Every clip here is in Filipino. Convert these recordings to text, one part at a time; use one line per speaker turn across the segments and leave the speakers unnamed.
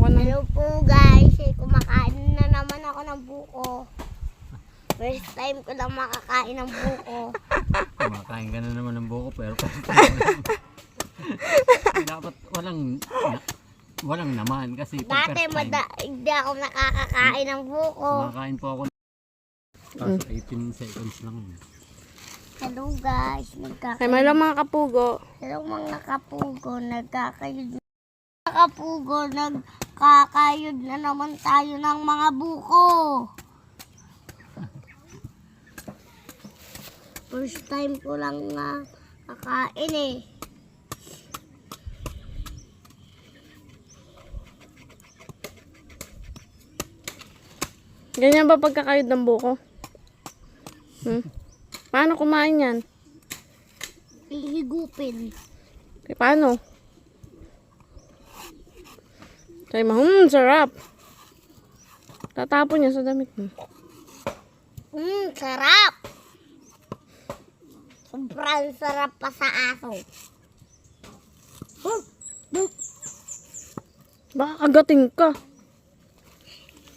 ako ng...
Hello po guys, kumakain na naman ako ng buko. First time ko lang makakain ng buko.
Kumakain ka na naman ng buko pero dapat walang naman kasi pag
Dati
first time,
hindi ako nakakakain ng buko.
kumakain po ako. Kaso 18 seconds lang yun.
Hello guys,
Kay may lang mga kapugo.
Hello mga kapugo, nagkakayod na naman tayo ng mga buko. First time ko lang kakain eh.
Ganyan ba pagkakayod ng buko? Paano kumain yan?
Ihigupin.
Okay, paano? Sabi mo, sarap. Tatapon niya sa damit mo.
Sarap. Sobrang sarap pa sa aso.
Baka kagating ka.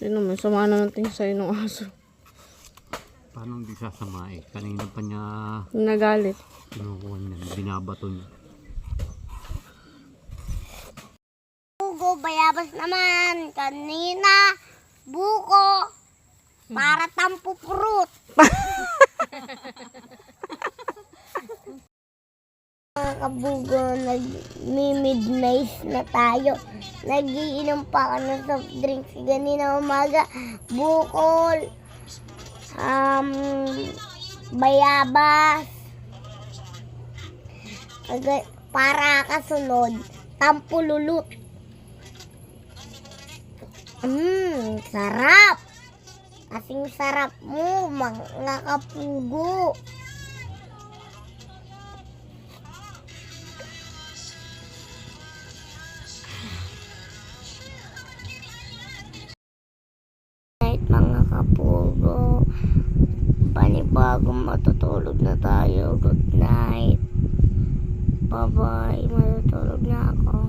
Sino may sama na natin sa'yo ng aso.
Paano hindi sasama eh? Kanina pa niya
Nagalit.
kinukuha niya, binabato niya.
Buko, bayabas naman. Kanina, buko. Para tampo fruit. Mga kabugo, nag-midnight na tayo. Nagiinom pa ako ng soft drinks ganina umaga. Bukol. Bayabas. Para kasunod, tampululut. Sarap. Kasing sarap mo, mga kapugo. Mga kapugo, panibagong matutulog na tayo. Good night. Bye bye, matutulog na ako.